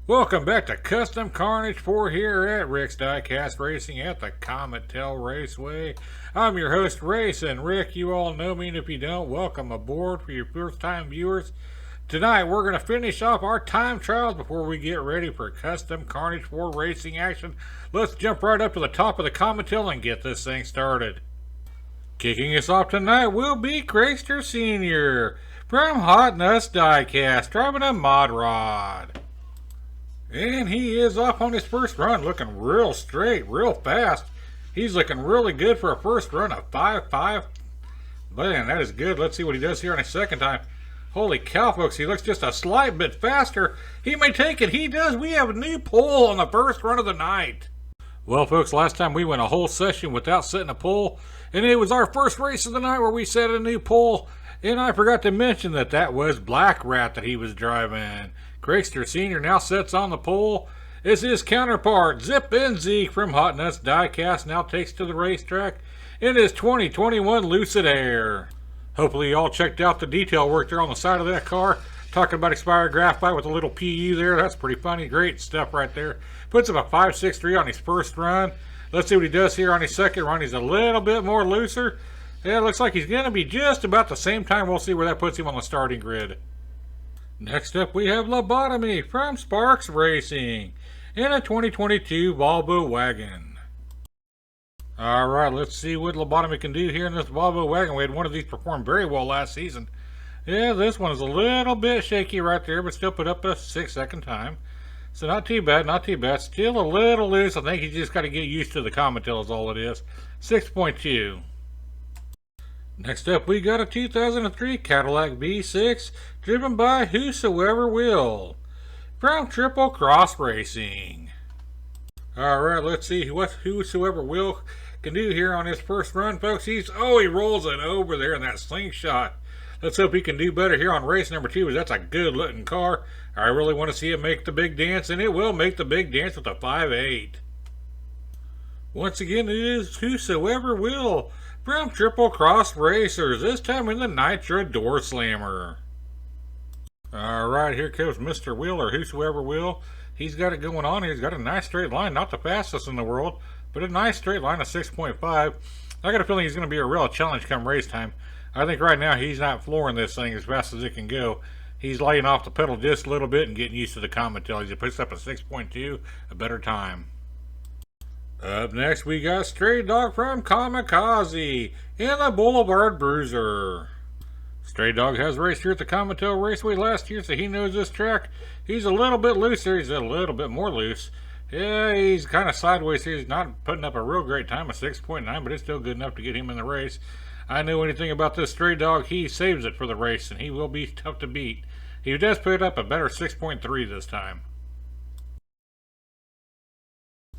Welcome back to Custom Carnage 4 here at Rick's Diecast Racing at the Comet Tail Raceway. I'm your host, Race, and Rick, you all know me, and if you don't, welcome aboard for your first-time viewers. Tonight, we're going to finish off our time trials before we get ready for Custom Carnage 4 racing action. Let's jump right up to the top of the Comet Tail and get this thing started. Kicking us off tonight will be Craigster Sr. from Hot Nuts Diecast, driving a mod rod. And he is off on his first run, looking real straight, real fast. He's looking really good for a first run of 5.5. Man, that is good. Let's see what he does here on his second time. Holy cow, folks, he looks just a slight bit faster. He may take it. He does. We have a new pole on the first run of the night. Well, folks, last time we went a whole session without setting a pole, and it was our first race of the night where we set a new pole. And I forgot to mention that was Black Rat that he was driving. Craigster Sr. now sets on the pole as his counterpart, Zip and Zeke from Hot Nuts Diecast, now takes to the racetrack in his 2021 Lucid Air. Hopefully you all checked out the detail work there on the side of that car. Talking about expired graphite with a little PU there. That's pretty funny. Great stuff right there. Puts him a 5.63 on his first run. Let's see what he does here on his second run. He's a little bit more looser. Yeah, it looks like he's going to be just about the same time. We'll see where that puts him on the starting grid. Next up, we have Lobotomy from Sparks Racing in a 2022 Volvo wagon. Alright, let's see what Lobotomy can do here in this Volvo wagon. We had one of these perform very well last season. Yeah, this one is a little bit shaky right there, but still put up a 6-second time. So not too bad, not too bad. Still a little loose. I think you just got to get used to the Comet Tail is all it is. 6.2. Next up, we got a 2003 Cadillac V6, driven by Whosoever Will, from Triple Cross Racing. Alright, let's see what Whosoever Will can do here on his first run, folks. He rolls it over there in that slingshot. Let's hope he can do better here on race number 2, as that's a good looking car. I really want to see it make the big dance, and it will make the big dance with a 5.8. Once again, it is Whosoever Will from Triple Cross Racers, this time in the Nitro Door Slammer. Alright, here comes Mr. Will, or Whosoever Will. He's got it going on here. He's got a nice straight line, not the fastest in the world, but a nice straight line of 6.5. I got a feeling he's going to be a real challenge come race time. I think right now he's not flooring this thing as fast as it can go. He's laying off the pedal just a little bit and getting used to the Comet Tail. He puts up a 6.2, a better time. Up next, we got Stray Dog from Kamikaze in the Boulevard Bruiser. Stray Dog has raced here at the Comet Tail Raceway last year, so he knows this track. He's a little bit looser. He's a little bit more loose. Yeah, he's kind of sideways here. He's not putting up a real great time of 6.9, but it's still good enough to get him in the race. I know anything about this Stray Dog, he saves it for the race, and he will be tough to beat. He does put up a better 6.3 this time.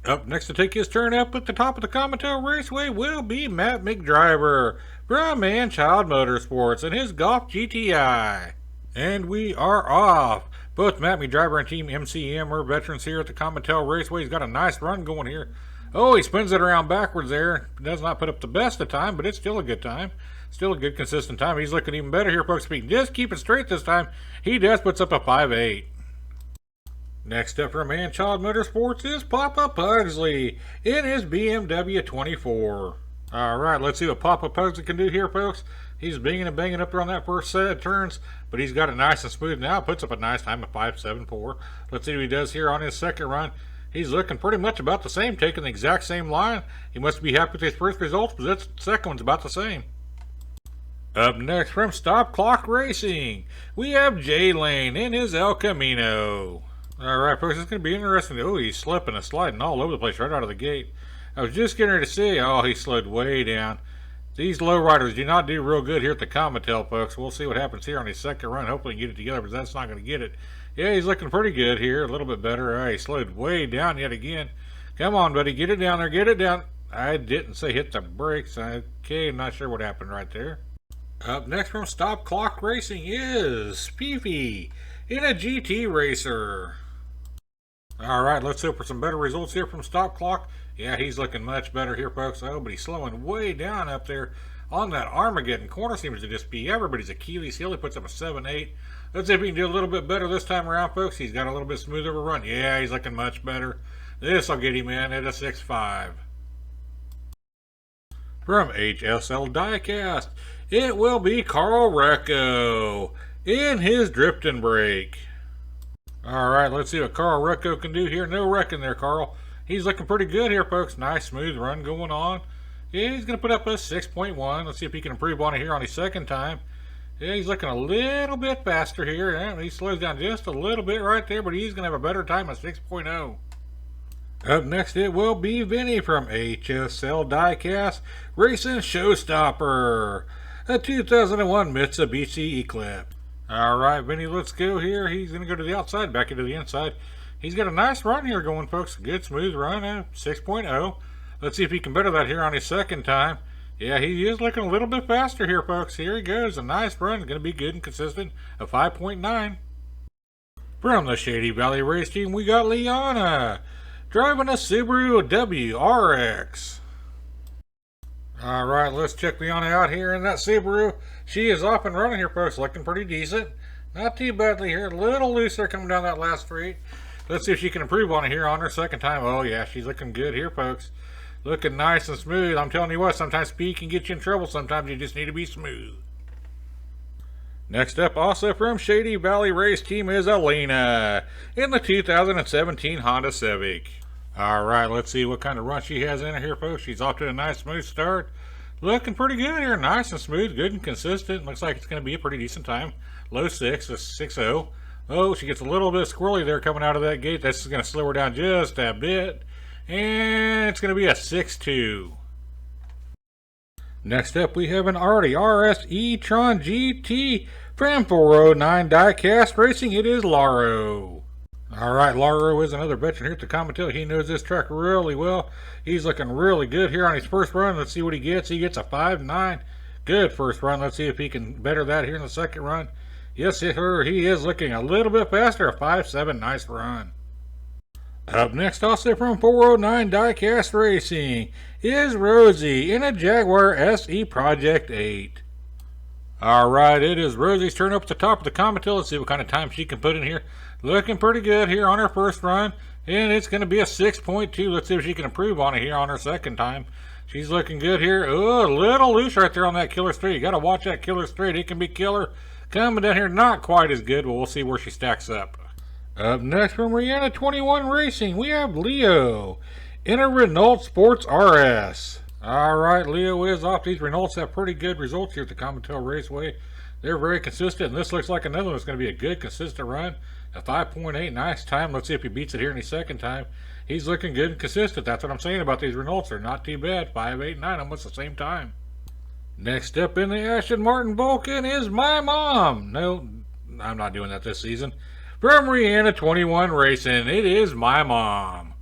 Up next to take his turn up at the top of the Comet Tail Raceway will be Matt McDriver from Man-Child Motorsports and his Golf GTI. And we are off. Both Matt McDriver and Team MCM are veterans here at the Comet Tail Raceway. He's got a nice run going here. Oh, he spins it around backwards there. Does not put up the best of time, but it's still a good time. Still a good consistent time. He's looking even better here, folks. If he can just keep it straight this time, he does puts up a 5.8. Next up from Man-Child Motorsports is Papa Pugsley in his BMW 24. Alright, let's see what Papa Pugsley can do here, folks. He's banging and banging up there on that first set of turns, but he's got it nice and smooth now. Puts up a nice time of 5.74. Let's see what he does here on his second run. He's looking pretty much about the same, taking the exact same line. He must be happy with his first results, but this second one's about the same. Up next from Stop Clock Racing, we have Jay Lane in his El Camino. Alright, folks, it's going to be interesting. Oh, he's slipping and sliding all over the place right out of the gate. I was just getting ready to see, oh, he slowed way down. These lowriders do not do real good here at the Comet Tail, folks. We'll see what happens here on his second run. Hopefully he can get it together, but that's not going to get it. Yeah, he's looking pretty good here, a little bit better. All right, he slowed way down yet again. Come on, buddy, get it down there, get it down. I didn't say hit the brakes. Okay, I'm not sure what happened right there. Up next from Stop Clock Racing is Fifi in a GT Racer. Alright, let's hope for some better results here from Stop Clock. Yeah, he's looking much better here, folks. Oh, but he's slowing way down up there on that Armageddon corner seems to just be everybody's Achilles heel. He puts up a 7-8. Let's see if he can do a little bit better this time around, folks. He's got a little bit smoother of a run. Yeah, he's looking much better. This will get him in at a 6-5. From HSL Diecast, it will be Carl Recco in his drifting break. Alright, let's see what Carl Recco can do here. No wrecking there, Carl. He's looking pretty good here, folks. Nice, smooth run going on. Yeah, he's going to put up a 6.1. Let's see if he can improve on it here on his second time. Yeah, he's looking a little bit faster here. Yeah, he slows down just a little bit right there, but he's going to have a better time at 6.0. Up next, it will be Vinny from HSL Diecast Racing Showstopper, a 2001 Mitsubishi Eclipse. Alright, Vinny, let's go here. He's going to go to the outside, back into the inside. He's got a nice run here going, folks. Good, smooth run, 6.0. Let's see if he can better that here on his second time. Yeah, he is looking a little bit faster here, folks. Here he goes. A nice run. Going to be good and consistent. A 5.9. From the Shady Valley Race Team, we got Liana driving a Subaru WRX. Alright, let's check Liana out here in that Subaru. She is off and running here, folks. Looking pretty decent. Not too badly here. A little looser coming down that last straight. Let's see if she can improve on it here on her second time. Oh, yeah, she's looking good here, folks. Looking nice and smooth. I'm telling you what, sometimes speed can get you in trouble. Sometimes you just need to be smooth. Next up, also from Shady Valley Race Team, is Elena in the 2017 Honda Civic. Alright, let's see what kind of run she has in her here, folks. She's off to a nice, smooth start. Looking pretty good here. Nice and smooth, good and consistent. Looks like it's going to be a pretty decent time. Low 6, a 6.0. Oh, she gets a little bit squirrely there coming out of that gate. That's going to slow her down just a bit. And it's going to be a 6.2. Next up, we have an Artie RS e-tron GT from 409 Diecast Racing. It is Laro. Alright, Laro is another veteran here at the Comitel. He knows this track really well. He's looking really good here on his first run. Let's see what he gets. He gets a 5.9. Good first run. Let's see if he can better that here in the second run. Yes, sir. He is looking a little bit faster. A 5.7. Nice run. Up next, also from 409 Diecast Racing, is Rosie in a Jaguar SE Project 8. Alright, it is Rosie's turn up at the top of the Comitel. Let's see what kind of time she can put in here. Looking pretty good here on her first run, and it's going to be a 6.2. Let's see if she can improve on it here on her second time. She's looking good here. Oh, a little loose right there on that killer straight. You got to watch that killer straight. It can be killer. Coming down here, not quite as good, but we'll see where she stacks up. Up next from Rihanna 21 Racing, we have Leo in a Renault Sports RS. Alright, Leo is off. These Renaults have pretty good results here at the Comitel Raceway. They're very consistent, and this looks like another one that's going to be a good, consistent run. A 5.8, nice time. Let's see if he beats it here in his second time. He's looking good and consistent. That's what I'm saying about these Renaults. They're not too bad. 5, 8, 9, almost the same time. Next up in the Aston Martin Vulcan is My Mom. No, I'm not doing that this season. From Rihanna 21 Racing, it is My Mom.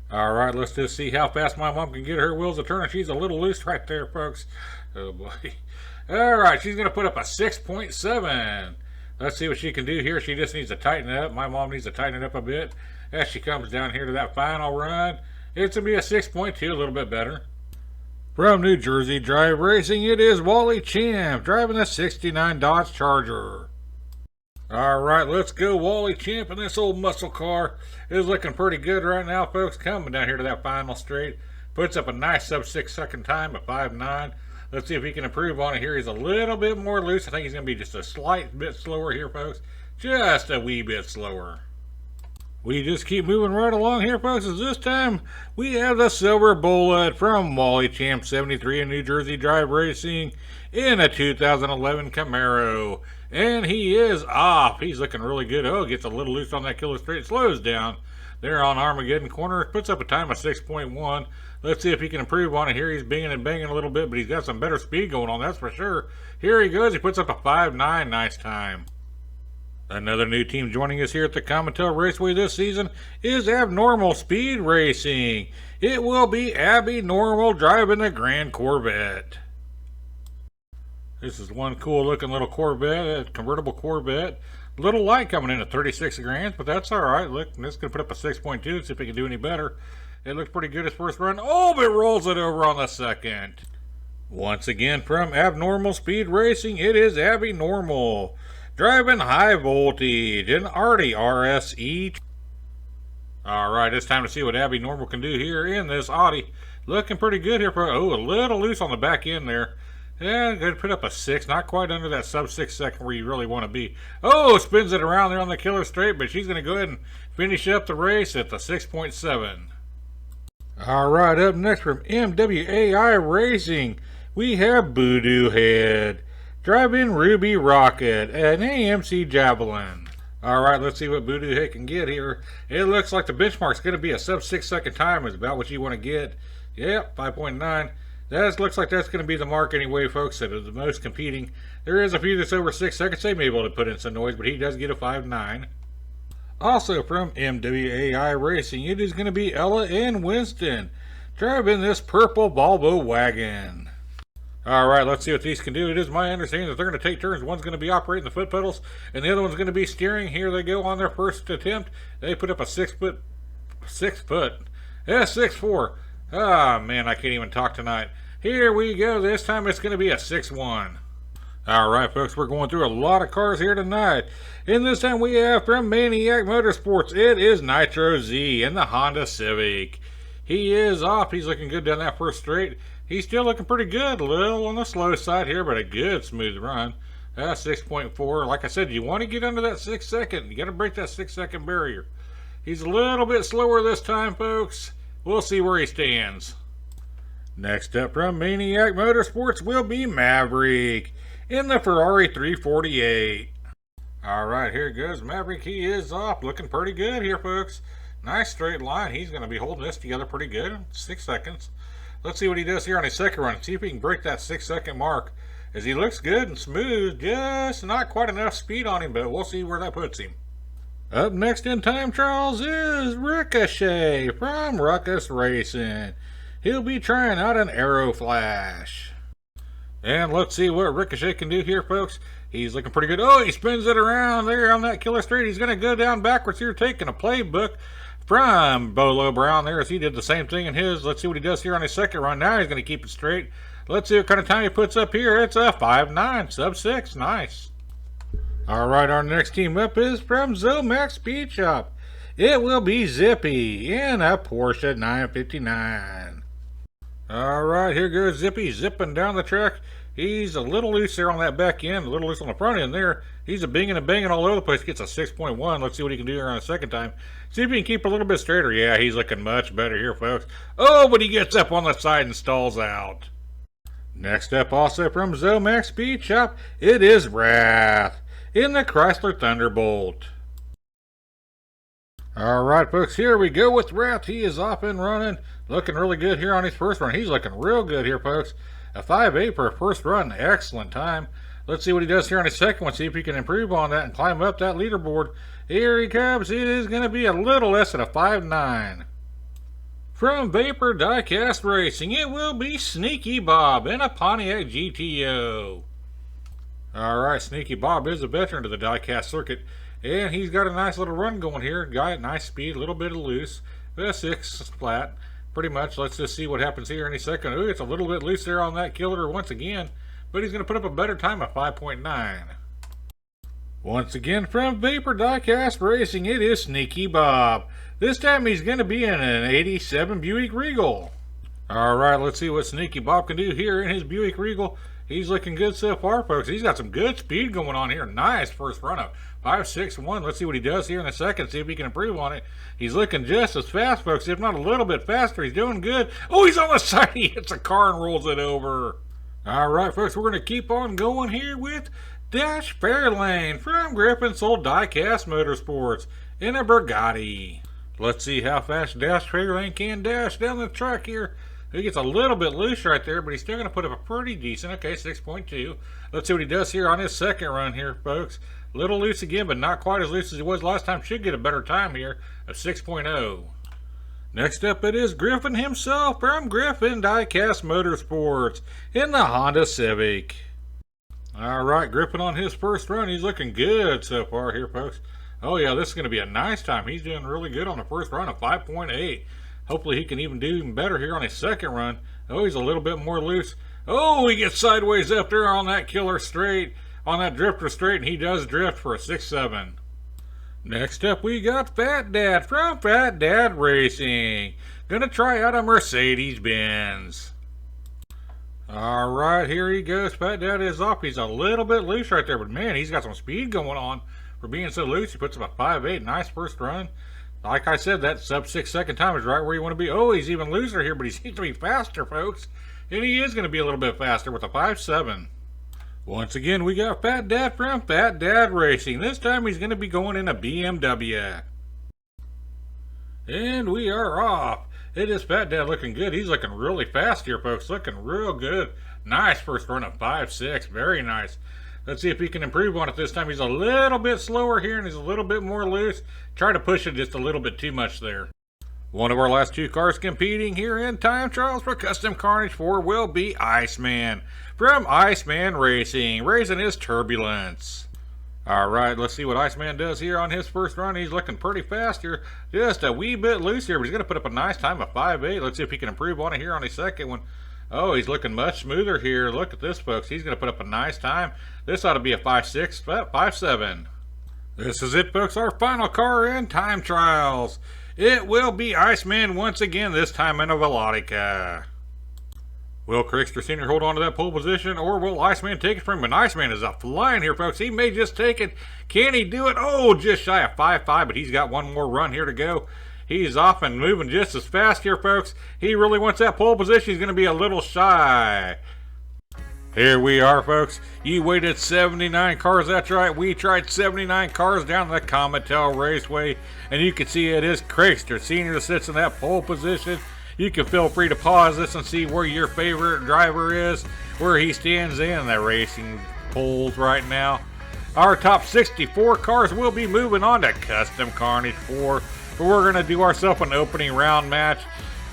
Alright, let's just see how fast My Mom can get her wheels a turning. She's a little loose right there, folks. Oh boy. Alright, she's going to put up a 6.7. Let's see what she can do here. She just needs to tighten it up. My Mom needs to tighten it up a bit. As she comes down here to that final run, it's going to be a 6.2, a little bit better. From New Jersey Drive Racing, it is Wally Champ driving the 69 Dodge Charger. Alright, let's go. Wally Champ, and this old muscle car is looking pretty good right now, folks. Coming down here to that final straight. Puts up a nice sub 6 second time at 5.9. Let's see if he can improve on it here. He's a little bit more loose. I think he's going to be just a slight bit slower here, folks. Just a wee bit slower. We just keep moving right along here, folks, as this time we have the Silver Bullet from Wally Champ 73 in New Jersey Drive Racing in a 2011 Camaro. And he is off. He's looking really good. Oh, gets a little loose on that killer straight. Slows down there on Armageddon corner. Puts up a time of 6.1. Let's see if he can improve on it here. He's banging and banging a little bit, but he's got some better speed going on, that's for sure. Here he goes. He puts up a 5.9. Nice time. Another new team joining us here at the Comitel Raceway this season is Abnormal Speed Racing. It will be Abby Normal driving the Grand Corvette. This is one cool looking little Corvette, a convertible Corvette. Little light coming in at 36 grand, but that's alright. Look, this is going to put up a 6.2, see if it can do any better. It looks pretty good his first run. Oh, but it rolls it over on the second. Once again from Abnormal Speed Racing, it is Abby Normal. Driving high voltage, an Artie RSE. Alright, it's time to see what Abby Normal can do here in this Audi. Looking pretty good here. Oh, a little loose on the back end there. Yeah, going to put up a 6, not quite under that sub 6 second where you really want to be. Oh, spins it around there on the killer straight, but she's going to go ahead and finish up the race at the 6.7. Alright, up next from MWAI Racing, we have Voodoo Head. Driving Ruby Rocket, an AMC Javelin. Alright, let's see what Voodoo Head can get here. It looks like the benchmark's going to be a sub 6 second time is about what you want to get. Yep, 5.9. That looks like that's going to be the mark anyway, folks, that is the most competing. There is a few that's over 6 seconds. They may be able to put in some noise, but he does get a 5.9. Also from MWAI Racing, it is going to be Ella and Winston driving this purple Volvo wagon. Alright, let's see what these can do. It is my understanding that they're going to take turns. One's going to be operating the foot pedals, and the other one's going to be steering. Here they go on their first attempt. They put up a 6 foot. Yeah, 6.4. Ah, man, I can't even talk tonight. Here we go. This time it's going to be a 6.1. Alright, folks, we're going through a lot of cars here tonight. And this time we have from Maniac Motorsports, it is Nitro Z in the Honda Civic. He is off. He's looking good down that first straight. He's still looking pretty good. A little on the slow side here, but a good smooth run. 6.4. Like I said, you want to get under that 6 second. You got to break that 6 second barrier. He's a little bit slower this time, folks. We'll see where he stands. Next up from Maniac Motorsports will be Maverick in the Ferrari 348. Alright, here goes Maverick. He is off. Looking pretty good here, folks. Nice straight line. He's going to be holding this together pretty good. 6 seconds. Let's see what he does here on his second run. See if he can break that 6 second mark. As he looks good and smooth. Just not quite enough speed on him, but we'll see where that puts him. Up next in time trials is Ricochet from Ruckus Racing. He'll be trying out an Aero Flash. And let's see what Ricochet can do here, folks. He's looking pretty good. Oh, he spins it around there on that killer straight. He's going to go down backwards here, taking a playbook from Bolo Brown there as he did the same thing in his. Let's see what he does here on his second run. Now he's going to keep it straight. Let's see what kind of time he puts up here. It's a 5.9, sub 6. Nice. Alright, our next team up is from Zomax Speed Shop. It will be Zippy in a Porsche 959. Alright, here goes Zippy zipping down the track. He's a little loose there on that back end, a little loose on the front end there. He's a binging and banging all over the place. Gets a 6.1. Let's see what he can do here on a second time. See if he can keep a little bit straighter. Yeah, he's looking much better here, folks. Oh, but he gets up on the side and stalls out. Next up, also from Zomax Speed Shop, it is Wrath in the Chrysler Thunderbolt. Alright, folks, here we go with Wrath. He is off and running. Looking really good here on his first run. He's looking real good here, folks. A 5.8 for a first run. Excellent time. Let's see what he does here on his second one. See if he can improve on that and climb up that leaderboard. Here he comes. It is going to be a little less than a 5.9. From Vapor Diecast Racing, it will be Sneaky Bob in a Pontiac GTO. Alright, Sneaky Bob is a veteran of the diecast circuit, and he's got a nice little run going here. Got nice speed, a little bit of loose, but a 6 flat. Pretty much. Let's just see what happens here in a second. Ooh, it's a little bit loose there on that killer once again, but he's going to put up a better time of 5.9. Once again from Vapor Diecast Racing, it is Sneaky Bob. This time he's going to be in an 87 Buick Regal. Alright, let's see what Sneaky Bob can do here in his Buick Regal. He's looking good so far, folks. He's got some good speed going on here. Nice first run up. 5.61. Let's see what he does here in a second. See if he can improve on it. He's looking just as fast, folks, if not a little bit faster. He's doing good. Oh, he's on the side. He hits a car and rolls it over. Alright, folks, we're going to keep on going here with Dash Fairlane from Griffin Sold Diecast Motorsports in a Bugatti. Let's see how fast Dash Fairlane can dash down the track here. He gets a little bit loose right there, but he's still going to put up a pretty decent, okay, 6.2. Let's see what he does here on his second run here, folks. A little loose again, but not quite as loose as he was last time. Should get a better time here of 6.0. Next up, it is Griffin himself from Griffin Diecast Motorsports in the Honda Civic. Alright, Griffin on his first run. He's looking good so far here, folks. Oh yeah, this is going to be a nice time. He's doing really good on the first run of 5.8. Hopefully he can even do even better here on his second run. Oh, he's a little bit more loose. Oh, he gets sideways up there on that killer straight, on that drifter straight, and he does drift for a 6-7. Next up, we got Fat Dad from Fat Dad Racing. Gonna try out a Mercedes-Benz. Alright, here he goes. Fat Dad is off. He's a little bit loose right there, but man, he's got some speed going on for being so loose. He puts up a 5.8. Nice first run. Like I said, that sub 6 second time is right where you want to be. Oh, he's even looser here, but he seems to be faster, folks. And he is going to be a little bit faster with a 5.7. Once again, we got Fat Dad from Fat Dad Racing. This time he's going to be going in a BMW. And we are off. It is Fat Dad looking good. He's looking really fast here, folks. Looking real good. Nice first run of 5.6. Very nice. Let's see if he can improve on it this time. He's a little bit slower here and he's a little bit more loose. Try to push it just a little bit too much there. One of our last two cars competing here in time trials for Custom Carnage 4 will be Iceman from Iceman Racing, raising his turbulence. Alright, let's see what Iceman does here on his first run. He's looking pretty fast here. Just a wee bit loose here, but he's going to put up a nice time of 5.8. Let's see if he can improve on it here on his second one. Oh, he's looking much smoother here. Look at this, folks. He's going to put up a nice time. This ought to be a 5.6, 5.7. This is it, folks. Our final car in time trials. It will be Iceman once again, this time in a Velotica. Will Crickster Sr. hold on to that pole position, or will Iceman take it from him? And Iceman is a flying here, folks. He may just take it. Can he do it? Oh, just shy of 5.5, but he's got one more run here to go. He's off and moving just as fast here, folks. He really wants that pole position. He's going to be a little shy. Here we are, folks. You waited 79 cars. That's right. We tried 79 cars down the Cometel Raceway. And you can see it is Crickster Sr. that sits in that pole position. You can feel free to pause this and see where your favorite driver is, where he stands in the racing polls right now. Our top 64 cars will be moving on to Custom Carnage 4. But we're going to do ourselves an opening round match.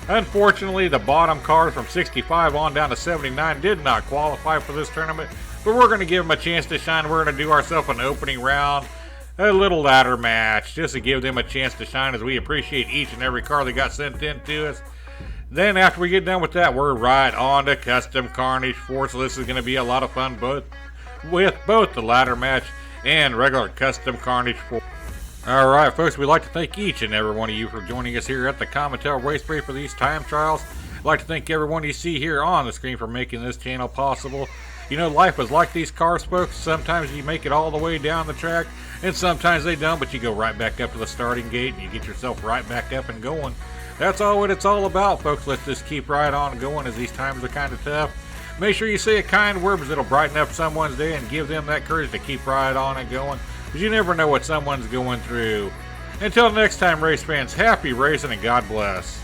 Unfortunately, the bottom cars from 65 on down to 79 did not qualify for this tournament, but we're going to give them a chance to shine. We're going to do ourselves an opening round, a little ladder match, just to give them a chance to shine as we appreciate each and every car that got sent in to us. Then after we get done with that, we're right on to Custom Carnage 4, so this is going to be a lot of fun with both the ladder match and regular Custom Carnage 4. Alright, folks, we'd like to thank each and every one of you for joining us here at the Cometel Raceway for these time trials. I'd like to thank everyone you see here on the screen for making this channel possible. You know, life is like these cars, folks. Sometimes you make it all the way down the track, and sometimes they don't, but you go right back up to the starting gate and you get yourself right back up and going. That's all what it's all about, folks. Let's just keep right on going as these times are kind of tough. Make sure you say a kind word because it'll brighten up someone's day and give them that courage to keep right on and going. Because you never know what someone's going through. Until next time, race fans, happy racing and God bless.